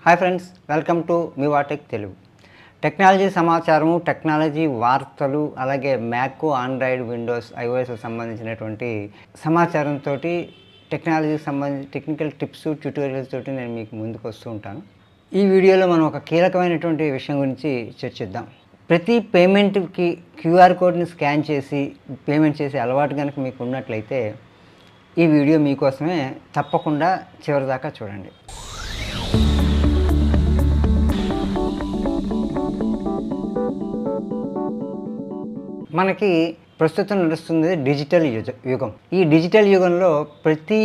Hi friends, welcome to me వాటెక్ Telugu. Technology సమాచారము, technology వార్తలు, అలాగే మ్యాక్, ఆండ్రాయిడ్, విండోస్, ఐఓఎస్కి సంబంధించినటువంటి సమాచారంతో టెక్నాలజీకి సంబంధించి టెక్నికల్ టిప్స్, ట్యూటోరియల్స్ తోటి నేను మీకు ముందుకు వస్తూ ఉంటాను. ఈ వీడియోలో మనం ఒక కీలకమైనటువంటి విషయం గురించి చర్చిద్దాం. ప్రతి పేమెంట్కి క్యూఆర్ కోడ్ని స్కాన్ చేసి పేమెంట్ చేసే అలవాటు కనుక మీకు ఉన్నట్లయితే ఈ వీడియో మీకోసమే. తప్పకుండా చివరిదాకా చూడండి. మనకి ప్రస్తుతం నడుస్తుంది డిజిటల్ యుగం. ఈ డిజిటల్ యుగంలో ప్రతి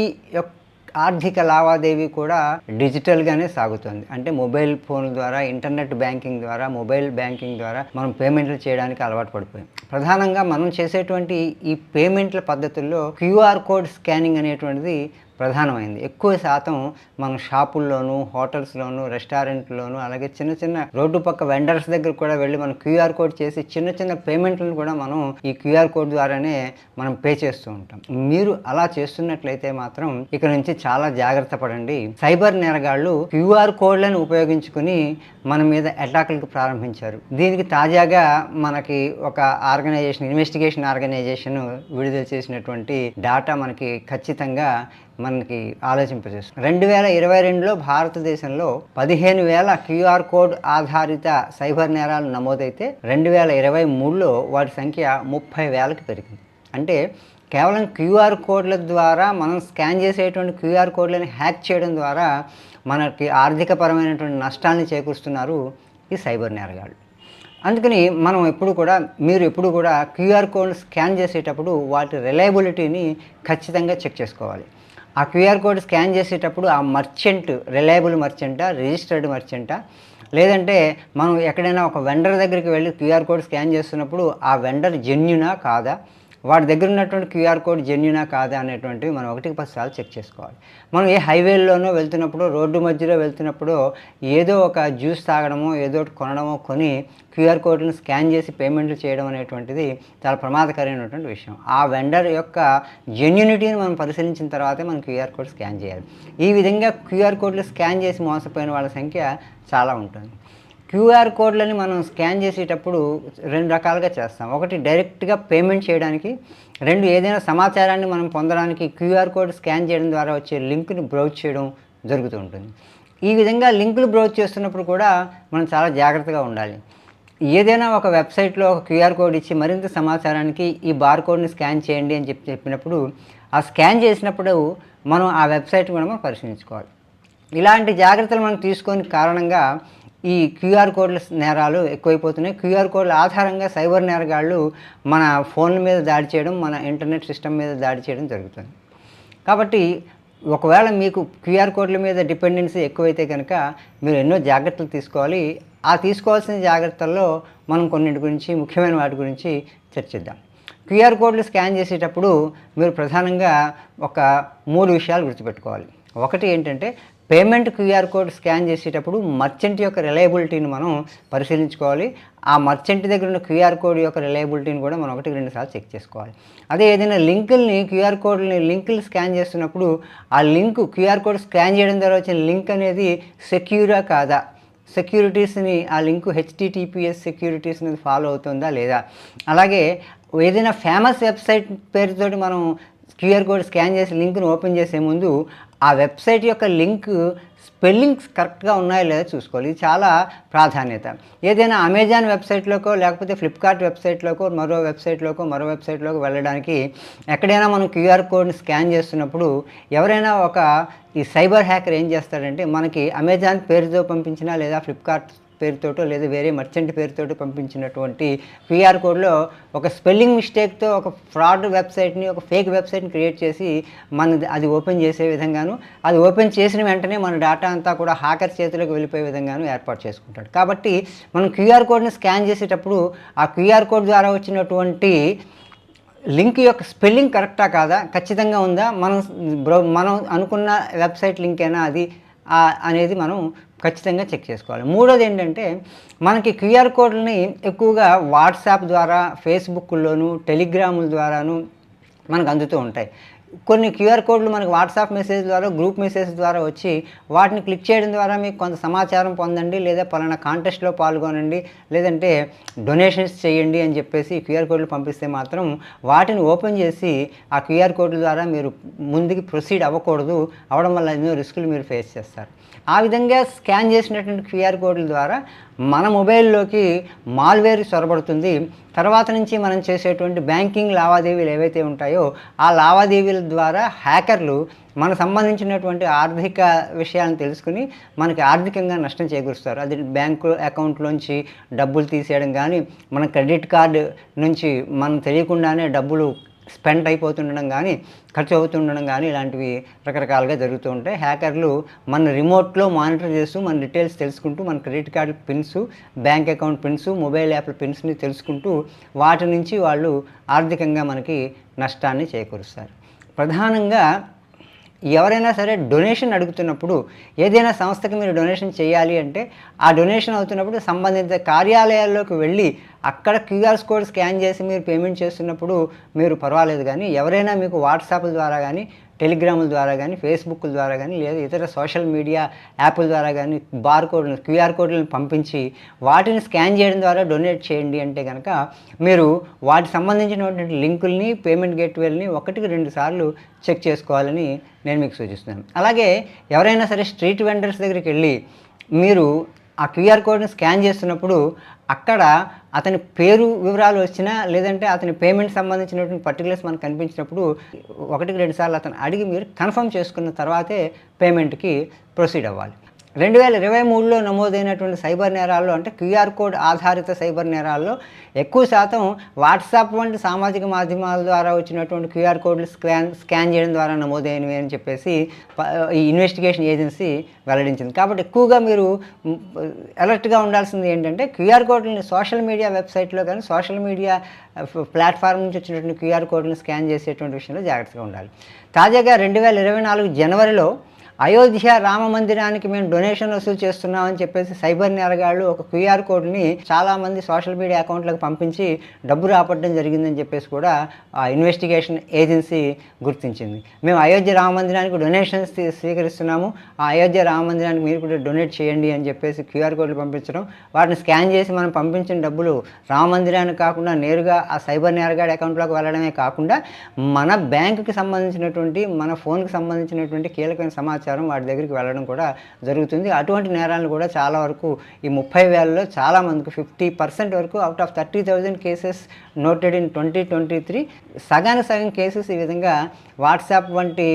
ఆర్థిక లావాదేవీ కూడా డిజిటల్గానే సాగుతుంది. అంటే మొబైల్ ఫోన్ ద్వారా, ఇంటర్నెట్ బ్యాంకింగ్ ద్వారా, మొబైల్ బ్యాంకింగ్ ద్వారా మనం పేమెంట్లు చేయడానికి అలవాటు పడిపోయాం. ప్రధానంగా మనం చేసేటువంటి ఈ పేమెంట్ల పద్ధతుల్లో క్యూఆర్ కోడ్ స్కానింగ్ అనేటువంటిది ప్రధానమైంది. ఎక్కువ శాతం మనం షాపుల్లోనూ, హోటల్స్లోనూ, రెస్టారెంట్లోనూ, అలాగే చిన్న చిన్న రోడ్డు పక్క వెండర్స్ దగ్గర కూడా వెళ్ళి మనం క్యూఆర్ కోడ్ చేసి చిన్న చిన్న పేమెంట్లను కూడా మనం ఈ క్యూఆర్ కోడ్ ద్వారానే మనం పే చేస్తూ ఉంటాం. మీరు అలా చేస్తున్నట్లయితే మాత్రం ఇక నుంచి చాలా జాగ్రత్త పడండి. సైబర్ నేరగాళ్లు క్యూఆర్ కోడ్లను ఉపయోగించుకుని మన మీద అటాకులకు ప్రారంభించారు. దీనికి తాజాగా మనకి ఒక ఇన్వెస్టిగేషన్ ఆర్గనైజేషన్ విడుదల చేసినటువంటి డేటా మనకి ఖచ్చితంగా మనకి ఆలోచింపజేస్తుంది. 2022లో భారతదేశంలో 15,000 క్యూఆర్ కోడ్ ఆధారిత సైబర్ నేరాలు నమోదైతే 2023లో వాటి సంఖ్య 30,000కి పెరిగింది. అంటే కేవలం క్యూఆర్ కోడ్ల ద్వారా మనం స్కాన్ చేసేటువంటి క్యూఆర్ కోడ్లను హ్యాక్ చేయడం ద్వారా మనకి ఆర్థికపరమైనటువంటి నష్టాన్ని చేకూరుస్తున్నారు ఈ సైబర్ నేరగాళ్ళు. అందుకని మీరు ఎప్పుడు కూడా క్యూఆర్ కోడ్ స్కాన్ చేసేటప్పుడు వాటి రిలయబిలిటీని ఖచ్చితంగా చెక్ చేసుకోవాలి. ఆ క్యూఆర్ కోడ్ స్కాన్ చేసేటప్పుడు ఆ మర్చెంట్ రిలయబుల్ మర్చెంటా, రిజిస్టర్డ్ మర్చెంటా, లేదంటే మనం ఎక్కడైనా ఒక వెండర్ దగ్గరికి వెళ్ళి క్యూఆర్ కోడ్ స్కాన్ చేస్తున్నప్పుడు ఆ వెండర్ జెన్యునా కాదా, వాడి దగ్గర ఉన్నటువంటి క్యూఆర్ కోడ్ జెన్యునా కాదా అనేటువంటివి మనం 1-10 సార్లు చెక్ చేసుకోవాలి. మనం ఏ హైవేల్లోనో వెళ్తున్నప్పుడు, రోడ్డు మధ్యలో వెళ్తున్నప్పుడు ఏదో ఒక జ్యూస్ తాగడమో, ఏదో ఒకటి కొనడమో కొని క్యూఆర్ కోడ్లను స్కాన్ చేసి పేమెంట్లు చేయడం అనేటువంటిది చాలా ప్రమాదకరమైనటువంటి విషయం. ఆ వెండర్ యొక్క జెన్యునిటీని మనం పరిశీలించిన తర్వాతే మనం క్యూఆర్ కోడ్ స్కాన్ చేయాలి. ఈ విధంగా క్యూఆర్ కోడ్లు స్కాన్ చేసి మోసపోయిన వాళ్ళ సంఖ్య చాలా ఉంటుంది. క్యూఆర్ కోడ్లని మనం స్కాన్ చేసేటప్పుడు 2 రకాలుగా చేస్తాం. ఒకటి డైరెక్ట్గా పేమెంట్ చేయడానికి, 2 ఏదైనా సమాచారాన్ని మనం పొందడానికి క్యూఆర్ కోడ్ స్కాన్ చేయడం ద్వారా వచ్చే లింక్ని బ్రౌజ్ చేయడం జరుగుతూ ఉంటుంది. ఈ విధంగా లింకులు బ్రౌజ్ చేస్తున్నప్పుడు కూడా మనం చాలా జాగ్రత్తగా ఉండాలి. ఏదైనా ఒక వెబ్సైట్లో ఒక క్యూఆర్ కోడ్ ఇచ్చి మరింత సమాచారానికి ఈ బార్ కోడ్ని స్కాన్ చేయండి అని చెప్పినప్పుడు ఆ స్కాన్ చేసినప్పుడు మనం ఆ వెబ్సైట్ కూడా మనం పరిశీలించుకోవాలి. ఇలాంటి జాగ్రత్తలు మనం తీసుకొని కారణంగా ఈ క్యూఆర్ కోడ్ల నేరాలు ఎక్కువైపోతున్నాయి. క్యూఆర్ కోడ్ల ఆధారంగా సైబర్ నేరగాళ్ళు మన ఫోన్ల మీద దాడి చేయడం, మన ఇంటర్నెట్ సిస్టమ్ మీద దాడి చేయడం జరుగుతుంది. కాబట్టి ఒకవేళ మీకు క్యూఆర్ కోడ్ల మీద డిపెండెన్సీ ఎక్కువైతే కనుక మీరు ఎన్నో జాగ్రత్తలు తీసుకోవాలి. ఆ తీసుకోవాల్సిన జాగ్రత్తల్లో మనం కొన్నింటి గురించి, ముఖ్యమైన వాటి గురించి చర్చిద్దాం. క్యూఆర్ కోడ్లు స్కాన్ చేసేటప్పుడు మీరు ప్రధానంగా ఒక 3 విషయాలు గుర్తుపెట్టుకోవాలి. ఒకటి ఏంటంటే, పేమెంట్ క్యూఆర్ కోడ్ స్కాన్ చేసేటప్పుడు మర్చెంట్ యొక్క రిలయబిలిటీని మనం పరిశీలించుకోవాలి. ఆ మర్చెంట్ దగ్గర ఉన్న క్యూఆర్ కోడ్ యొక్క రిలయబిలిటీని కూడా మనం 1-2 సార్లు చెక్ చేసుకోవాలి. అదే ఏదైనా క్యూఆర్ లింకులు స్కాన్ చేస్తున్నప్పుడు ఆ క్యూఆర్ కోడ్ స్కాన్ చేయడం ద్వారా వచ్చిన లింక్ అనేది సెక్యూరా కాదా, సెక్యూరిటీస్ని ఆ లింకు హెచ్టిటిపిఎస్ సెక్యూరిటీస్ అనేది ఫాలో అవుతుందా లేదా, అలాగే ఏదైనా ఫేమస్ వెబ్సైట్ పేరుతోటి మనం క్యూఆర్ కోడ్ స్కాన్ చేసి లింక్ను ఓపెన్ చేసే ముందు ఆ వెబ్సైట్ యొక్క లింక్ స్పెల్లింగ్స్ కరెక్ట్గా ఉన్నాయో లేదో చూసుకోవాలి. ఇది చాలా ప్రాధాన్యత. ఏదైనా అమెజాన్ వెబ్సైట్లోకో, లేకపోతే ఫ్లిప్కార్ట్ వెబ్సైట్లోకో, మరో వెబ్సైట్లోకి వెళ్ళడానికి ఎక్కడైనా మనం క్యూఆర్ కోడ్ని స్కాన్ చేస్తున్నప్పుడు ఎవరైనా ఈ సైబర్ హ్యాకర్ ఏం చేస్తాడంటే, మనకి అమెజాన్ పేరుతో పంపించినా లేదా ఫ్లిప్కార్ట్ పేరుతోటో లేదా వేరే మర్చెంట్ పేరుతోటి పంపించినటువంటి క్యూఆర్ కోడ్లో ఒక స్పెల్లింగ్ మిస్టేక్తో ఒక ఫ్రాడ్ వెబ్సైట్ని, ఒక ఫేక్ వెబ్సైట్ని క్రియేట్ చేసి అది ఓపెన్ చేసే విధంగాను, అది ఓపెన్ చేసిన వెంటనే మన డేటా అంతా కూడా హ్యాకర్ చేతిలోకి వెళ్ళిపోయే విధంగాను ఏర్పాటు చేసుకుంటాడు. కాబట్టి మనం క్యూఆర్ కోడ్ని స్కాన్ చేసేటప్పుడు ఆ క్యూఆర్ కోడ్ ద్వారా వచ్చినటువంటి లింక్ యొక్క స్పెల్లింగ్ కరెక్టా కాదా, ఖచ్చితంగా ఉందా, మనం అనుకున్న వెబ్సైట్ లింకేనా అది అనేది మనం ఖచ్చితంగా చెక్ చేసుకోవాలి. మూడోది ఏంటంటే, మనకి క్యూఆర్ కోడ్లని ఎక్కువగా వాట్సాప్ ద్వారా, ఫేస్బుక్లోను, టెలిగ్రాముల ద్వారాను మనకు అందుతూ ఉంటాయి. కొన్ని క్యూఆర్ కోడ్లు మనకు వాట్సాప్ మెసేజ్ ద్వారా, గ్రూప్ మెసేజ్ ద్వారా వచ్చి వాటిని క్లిక్ చేయడం ద్వారా మీకు కొంత సమాచారం పొందండి, లేదా పలానా కాంటెస్ట్లో పాల్గొనండి, లేదంటే డొనేషన్స్ చేయండి అని చెప్పేసి క్యూఆర్ కోడ్లు పంపిస్తే మాత్రం వాటిని ఓపెన్ చేసి ఆ క్యూఆర్ కోడ్ల ద్వారా మీరు ముందుకు ప్రొసీడ్ అవ్వకూడదు. అవ్వడం వల్ల ఎన్నో రిస్కులు మీరు ఫేస్ చేస్తారు. ఆ విధంగా స్కాన్ చేసినటువంటి క్యూఆర్ కోడ్ల ద్వారా మన మొబైల్లోకి మాల్వేర్ చొరబడుతుంది. తర్వాత నుంచి మనం చేసేటువంటి బ్యాంకింగ్ లావాదేవీలు ఏవైతే ఉంటాయో ఆ లావాదేవీల ద్వారా హ్యాకర్లు మనకు సంబంధించినటువంటి ఆర్థిక విషయాలను తెలుసుకుని మనకి ఆర్థికంగా నష్టం చేకూరుస్తారు. అది బ్యాంకు అకౌంట్లోంచి డబ్బులు తీసేయడం కానీ, మన క్రెడిట్ కార్డు నుంచి మనం తెలియకుండానే డబ్బులు స్పెండ్ అయిపోతుండడం కానీ, ఖర్చు అవుతుండడం కానీ, ఇలాంటివి రకరకాలుగా జరుగుతూ ఉంటాయి. హ్యాకర్లు మన రిమోట్లో మానిటర్ చేస్తూ మన డీటెయిల్స్ తెలుసుకుంటూ మన credit card pins, bank account pins, mobile యాప్ల పిన్స్ని తెలుసుకుంటూ వాటి నుంచి వాళ్ళు ఆర్థికంగా మనకి నష్టాన్ని చేకూరుస్తారు. ప్రధానంగా ఎవరైనా సరే డొనేషన్ అడుగుతున్నప్పుడు, ఏదైనా సంస్థకి మీరు డొనేషన్ చేయాలి అంటే ఆ డొనేషన్ అవుతున్నప్పుడు సంబంధిత కార్యాలయాల్లోకి వెళ్ళి అక్కడ క్యూఆర్ కోడ్ స్కాన్ చేసి మీరు పేమెంట్ చేస్తున్నప్పుడు మీరు పర్వాలేదు. కానీ ఎవరైనా మీకు వాట్సాప్ ద్వారా కానీ, టెలిగ్రాముల ద్వారా కానీ, ఫేస్బుక్ ద్వారా కానీ, లేదా ఇతర సోషల్ మీడియా యాప్ల ద్వారా కానీ క్యూఆర్ కోడ్లను పంపించి వాటిని స్కాన్ చేయడం ద్వారా డొనేట్ చేయండి అంటే కనుక మీరు వాటికి సంబంధించినటువంటి లింకుల్ని, పేమెంట్ గేట్వేల్ని 1-2 సార్లు చెక్ చేసుకోవాలని నేను మీకు సూచిస్తున్నాను. అలాగే ఎవరైనా సరే స్ట్రీట్ వెండర్స్ దగ్గరికి వెళ్ళి మీరు ఆ క్యూఆర్ కోడ్ని స్కాన్ చేస్తున్నప్పుడు అక్కడ అతని పేరు వివరాలు వచ్చినా, లేదంటే అతని పేమెంట్ సంబంధించినటువంటి పర్టికులర్స్ మనకు కనిపించినప్పుడు 1-2 సార్లు అతను అడిగి మీరు కన్ఫర్మ్ చేసుకున్న తర్వాతే పేమెంట్కి ప్రొసీడ్ అవ్వాలి. 2023లో నమోదైనటువంటి సైబర్ నేరాల్లో, అంటే క్యూఆర్ కోడ్ ఆధారిత సైబర్ నేరాల్లో ఎక్కువ శాతం వాట్సాప్ వంటి సామాజిక మాధ్యమాల ద్వారా వచ్చినటువంటి క్యూఆర్ కోడ్లు స్కాన్ చేయడం ద్వారా నమోదైనవి అని చెప్పేసి ఈ ఇన్వెస్టిగేషన్ ఏజెన్సీ వెల్లడించింది. కాబట్టి ఎక్కువగా మీరు అలర్ట్గా ఉండాల్సింది ఏంటంటే క్యూఆర్ కోడ్లని సోషల్ మీడియా వెబ్సైట్లో కానీ, సోషల్ మీడియా ప్లాట్ఫామ్ నుంచి వచ్చినటువంటి క్యూఆర్ కోడ్లను స్కాన్ చేసేటువంటి విషయంలో జాగ్రత్తగా ఉండాలి. తాజాగా 2024 జనవరిలో అయోధ్య రామ మందిరానికి మేము డొనేషన్ వసూలు చేస్తున్నామని చెప్పేసి సైబర్ నేరగాళ్ళు ఒక క్యూఆర్ కోడ్ని చాలామంది సోషల్ మీడియా అకౌంట్లకు పంపించి డబ్బు రాపట్టడం జరిగిందని చెప్పేసి కూడా ఆ ఇన్వెస్టిగేషన్ ఏజెన్సీ గుర్తించింది. మేము అయోధ్య రామ మందిరానికి డొనేషన్స్ స్వీకరిస్తున్నాము, ఆ అయోధ్య రామ మందిరానికి మీరు కూడా డొనేట్ చేయండి అని చెప్పేసి క్యూఆర్ కోడ్లు పంపించడం, వాటిని స్కాన్ చేసి మనం పంపించిన డబ్బులు రామ మందిరానికి కాకుండా నేరుగా ఆ సైబర్ నేరగాడి అకౌంట్లోకి వెళ్ళడమే కాకుండా మన బ్యాంకుకి సంబంధించినటువంటి, మన ఫోన్కి సంబంధించినటువంటి కీలకమైన సమాచారం వాటి దగ్గరికి వెళ్ళడం కూడా జరుగుతుంది. అటువంటి నేరాలను కూడా చాలా వరకు ఈ 30,000లో చాలామందికి 50% వరకు out of 30,000 cases noted in 2023 సగానికి సగం కేసెస్ ఈ విధంగా వాట్సాప్ వంటి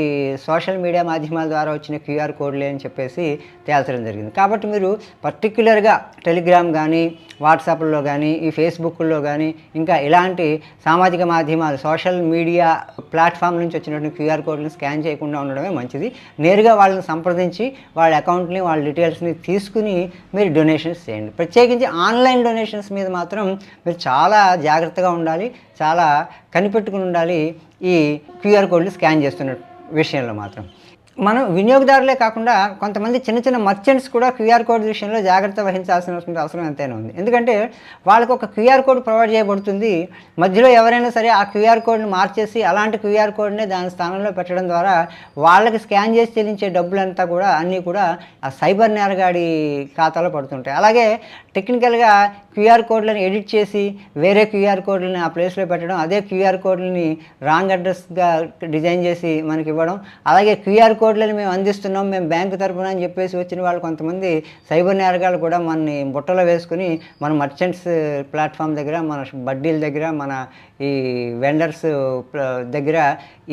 సోషల్ మీడియా మాధ్యమాల ద్వారా వచ్చిన క్యూఆర్ కోడ్లే అని చెప్పేసి తేల్చడం జరిగింది. కాబట్టి మీరు పర్టిక్యులర్గా టెలిగ్రామ్ కానీ, వాట్సాప్లో కానీ, ఈ ఫేస్బుక్లో కానీ, ఇంకా ఇలాంటి సామాజిక మాధ్యమాలు సోషల్ మీడియా ప్లాట్ఫామ్ నుంచి వచ్చినటువంటి క్యూఆర్ కోడ్లను స్కాన్ చేయకుండా ఉండడమే మంచిది. నేరుగా వాళ్ళని సంప్రదించి వాళ్ళ అకౌంట్ని, వాళ్ళ డీటెయిల్స్ని తీసుకుని మీరు డొనేషన్స్ చేయండి. ప్రత్యేకించి ఆన్లైన్ డొనేషన్స్ మీద మాత్రం మీరు చాలా జాగ్రత్తగా ఉండాలి, చాలా కనిపెట్టుకుని ఉండాలి ఈ క్యూఆర్ కోడ్లు స్కాన్ చేస్తున్న విషయంలో మాత్రం. మనం వినియోగదారులే కాకుండా కొంతమంది చిన్న చిన్న మర్చెంట్స్ కూడా క్యూఆర్ కోడ్ విషయంలో జాగ్రత్త వహించాల్సిన అవసరం ఎంతైనా ఉంది. ఎందుకంటే వాళ్ళకు ఒక క్యూఆర్ కోడ్ ప్రొవైడ్ చేయబడుతుంది, మధ్యలో ఎవరైనా సరే ఆ క్యూఆర్ కోడ్ని మార్చేసి అలాంటి క్యూఆర్ కోడ్నే దాని స్థానంలో పెట్టడం ద్వారా వాళ్ళకి స్కాన్ చేసి చెల్లించే డబ్బులంతా కూడా అన్నీ కూడా ఆ సైబర్ నేరగాడి ఖాతాలో పడుతుంటాయి. అలాగే టెక్నికల్గా క్యూఆర్ కోడ్లను ఎడిట్ చేసి వేరే క్యూఆర్ కోడ్లని ఆ ప్లేస్లో పెట్టడం, అదే క్యూఆర్ కోడ్లని రాంగ్ అడ్రస్గా డిజైన్ చేసి మనకి ఇవ్వడం, అలాగే క్యూఆర్ కోడ్లను మేము అందిస్తున్నాం, మేము బ్యాంకు తరపున అని చెప్పేసి వచ్చిన వాళ్ళు కొంతమంది సైబర్ నేరగాళ్ళు కూడా మనని బుట్టలో వేసుకుని మన మర్చెంట్స్ ప్లాట్ఫామ్ దగ్గర, మన బడ్డీల దగ్గర, మన ఈ వెండర్స్ దగ్గర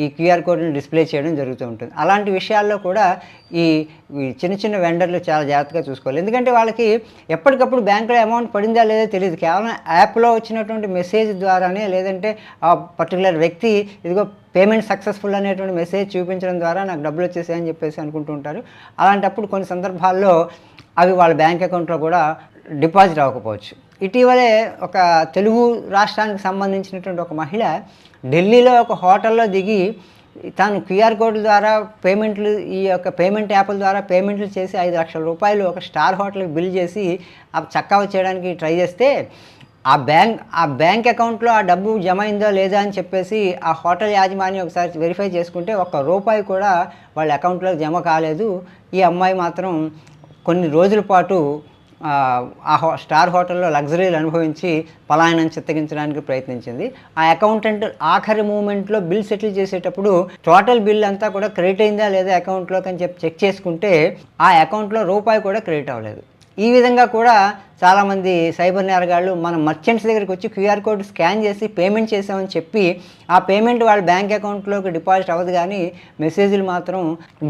ఈ క్యూఆర్ కోడ్ని డిస్ప్లే చేయడం జరుగుతూ ఉంటుంది. అలాంటి విషయాల్లో కూడా ఈ చిన్న చిన్న వెండర్లు చాలా జాగ్రత్తగా చూసుకోవాలి. ఎందుకంటే వాళ్ళకి ఎప్పటికప్పుడు బ్యాంకులో అమౌంట్ పడిందా లేదో తెలియదు. కేవలం యాప్లో వచ్చినటువంటి మెసేజ్ ద్వారానే, లేదంటే ఆ పర్టికులర్ వ్యక్తి ఇదిగో పేమెంట్ సక్సెస్ఫుల్ అనేటువంటి మెసేజ్ చూపించడం ద్వారా నాకు డబ్బులు వచ్చేసాయని చెప్పేసి అనుకుంటూ ఉంటారు. అలాంటప్పుడు కొన్ని సందర్భాల్లో అవి వాళ్ళ బ్యాంక్ అకౌంట్లో కూడా డిపాజిట్ అవ్వకపోవచ్చు. ఇటీవలే ఒక తెలుగు రాష్ట్రానికి సంబంధించినటువంటి ఒక మహిళ ఢిల్లీలో ఒక హోటల్లో దిగి తాను క్యూఆర్ కోడ్ల ద్వారా పేమెంట్లు, ఈ యొక్క పేమెంట్ యాప్ల ద్వారా పేమెంట్లు చేసి 5 లక్షల రూపాయలు ఒక స్టార్ హోటల్కి బిల్ చేసి చక్కా చేయడానికి ట్రై చేస్తే ఆ బ్యాంక్ అకౌంట్లో ఆ డబ్బు జమ అయిందో లేదా అని చెప్పేసి ఆ హోటల్ యాజమాన్యం ఒకసారి వెరిఫై చేసుకుంటే ₹1 కూడా వాళ్ళ అకౌంట్లో జమ కాలేదు. ఈ అమ్మాయి మాత్రం కొన్ని రోజుల పాటు స్టార్ హోటల్లో లగ్జరీలు అనుభవించి పలాయనం చిత్తగించడానికి ప్రయత్నించింది. ఆ అకౌంటెంట్ ఆఖరి మూమెంట్లో బిల్ సెటిల్ చేసేటప్పుడు టోటల్ బిల్ అంతా కూడా క్రెడిట్ అయిందా లేదా అకౌంట్లోకి అని చెప్పి చెక్ చేసుకుంటే ఆ అకౌంట్లో ₹1 కూడా క్రెడిట్ అవ్వలేదు. ఈ విధంగా కూడా చాలామంది సైబర్ నేరగాళ్ళు మన మర్చెంట్స్ దగ్గరికి వచ్చి QR కోడ్ స్కాన్ చేసి పేమెంట్ చేసామని చెప్పి ఆ పేమెంట్ వాళ్ళ బ్యాంక్ అకౌంట్లోకి డిపాజిట్ అవ్వదు, కానీ మెసేజ్లు మాత్రం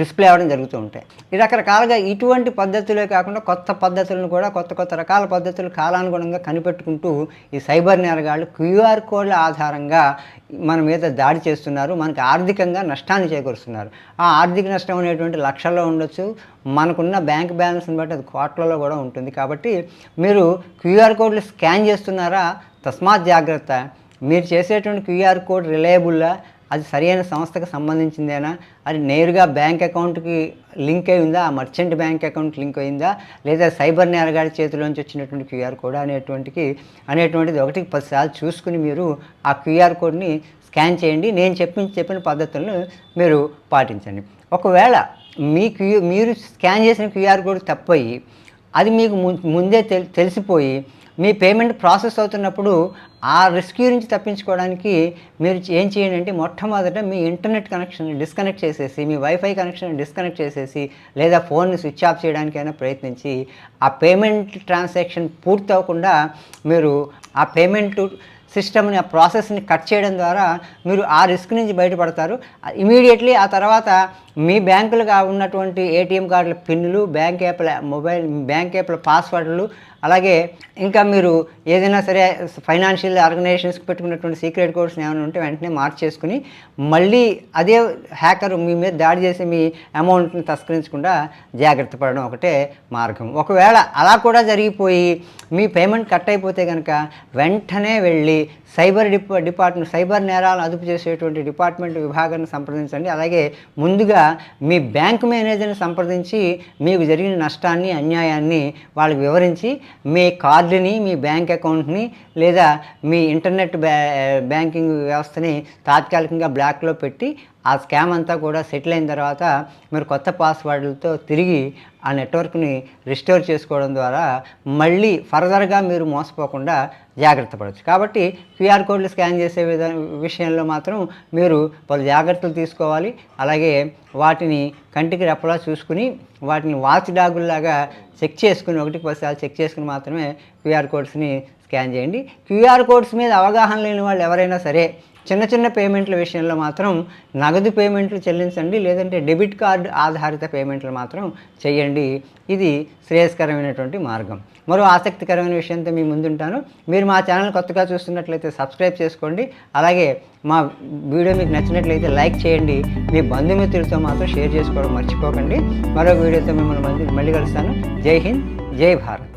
డిస్ప్లే అవ్వడం జరుగుతూ ఉంటాయి. ఈ రకరకాలుగా ఇటువంటి పద్ధతులే కాకుండా కొత్త పద్ధతులను కూడా కొత్త రకాల పద్ధతులు కాలానుగుణంగా కనిపెట్టుకుంటూ ఈ సైబర్ నేరగాళ్ళు QR కోడ్ల ఆధారంగా మన మీద దాడి చేస్తున్నారు. మనకి ఆర్థికంగా నష్టాన్ని చేకూరుస్తున్నారు. ఆ ఆర్థిక నష్టం అనేటువంటి లక్షల్లో ఉండొచ్చు, మనకున్న బ్యాంక్ బ్యాలెన్స్ని బట్టి అది కోట్లలో కూడా ఉంటుంది. కాబట్టి మీరు QR కోడ్లు స్కాన్ చేస్తున్నారా? తస్మాత్ జాగ్రత్త. మీరు చేసేటువంటి QR కోడ్ రిలయబుల్లా, అది సరైన సంస్థకు సంబంధించిందేనా, అది నేరుగా బ్యాంక్ అకౌంట్కి లింక్ అయి ఉందా, ఆ మర్చెంట్ బ్యాంక్ అకౌంట్ లింక్ అయిందా, లేదా సైబర్ నేరగాడి చేతిలోంచి వచ్చినటువంటి QR కోడ్ అనేటువంటిది 1కి 10 సార్లు చూసుకుని మీరు ఆ QR కోడ్ని స్కాన్ చేయండి. నేను చెప్పిన పద్ధతులను మీరు పాటించండి. ఒకవేళ మీరు స్కాన్ చేసిన QR కోడ్ తప్పయి అది మీకు ముందే తెలిసిపోయి మీ పేమెంట్ ప్రాసెస్ అవుతున్నప్పుడు ఆ రిస్క్ నుంచి తప్పించుకోవడానికి మీరు ఏం చేయండి అంటే, మొట్టమొదట మీ ఇంటర్నెట్ కనెక్షన్ డిస్కనెక్ట్ చేసేసి, మీ వైఫై కనెక్షన్ డిస్కనెక్ట్ చేసేసి, లేదా ఫోన్ని స్విచ్ ఆఫ్ చేయడానికైనా ప్రయత్నించి ఆ పేమెంట్ ట్రాన్సాక్షన్ పూర్తి అవ్వకుండా మీరు ఆ పేమెంట్ సిస్టమ్ని, ఆ ప్రాసెస్ని కట్ చేయడం ద్వారా మీరు ఆ రిస్క్ నుంచి బయటపడతారు. ఇమీడియట్లీ ఆ తర్వాత మీ బ్యాంకులుగా ఉన్నటువంటి ATM కార్డుల పిన్నులు, బ్యాంక్ యాప్ల పాస్వర్డ్లు, అలాగే ఇంకా మీరు ఏదైనా సరే ఫైనాన్షియల్ ఆర్గనైజేషన్స్కి పెట్టుకున్నటువంటి సీక్రెట్ కోడ్స్ని ఏమైనా ఉంటే వెంటనే మార్చేసుకుని మళ్ళీ అదే హ్యాకర్ మీ మీద దాడి చేసి మీ అమౌంట్ని తస్కరించకుండా జాగ్రత్త పడడం ఒకటే మార్గం. ఒకవేళ అలా కూడా జరిగిపోయి మీ పేమెంట్ కట్ అయిపోతే కనుక వెంటనే వెళ్ళి సైబర్ నేరాలను అదుపు చేసేటువంటి డిపార్ట్మెంట్ విభాగాన్ని సంప్రదించండి. అలాగే ముందుగా మీ బ్యాంక్ మేనేజర్ని సంప్రదించి మీకు జరిగిన నష్టాన్ని, అన్యాయాన్ని వాళ్ళకి వివరించి మీ కార్డుని, మీ బ్యాంక్ అకౌంట్ని లేదా మీ ఇంటర్నెట్ బ్యాంకింగ్ వ్యవస్థని తాత్కాలికంగా బ్లాక్లో పెట్టి ఆ స్కామ్ అంతా కూడా సెటిల్ అయిన తర్వాత మీరు కొత్త పాస్వర్డ్లతో తిరిగి ఆ నెట్వర్క్ని రిస్టోర్ చేసుకోవడం ద్వారా మళ్ళీ ఫర్దర్గా మీరు మోసపోకుండా జాగ్రత్త పడవచ్చు. కాబట్టి QR కోడ్లు స్కాన్ చేసే విషయంలో మాత్రం మీరు పలు జాగ్రత్తలు తీసుకోవాలి. అలాగే వాటిని కంటికి రెప్పలా చూసుకుని వాటిని వాచ్ డాగుల్లాగా చెక్ చేసుకుని 1కి 10 సార్లు చెక్ చేసుకుని మాత్రమే QR కోడ్స్ని స్కాన్ చేయండి. QR కోడ్స్ మీద అవగాహన లేని వాళ్ళు ఎవరైనా సరే చిన్న పేమెంట్ల విషయంలో మాత్రం నగదు పేమెంట్లు చెల్లించండి, లేదంటే డెబిట్ కార్డు ఆధారిత పేమెంట్లు మాత్రం చేయండి. ఇది శ్రేయస్కరమైనటువంటి మార్గం. మరో ఆసక్తికరమైన విషయంతో మీ ముందుంటాను. మీరు మా ఛానల్ కొత్తగా చూస్తున్నట్లయితే సబ్స్క్రైబ్ చేసుకోండి. అలాగే మా వీడియో మీకు నచ్చినట్లయితే లైక్ చేయండి. మీ బంధుమిత్రులతో మాత్రం షేర్ చేసుకోవడం మర్చిపోకండి. మరో వీడియోతో మిమ్మల్ని మళ్ళీ కలుస్తాను. జై హింద్, జై భారత్.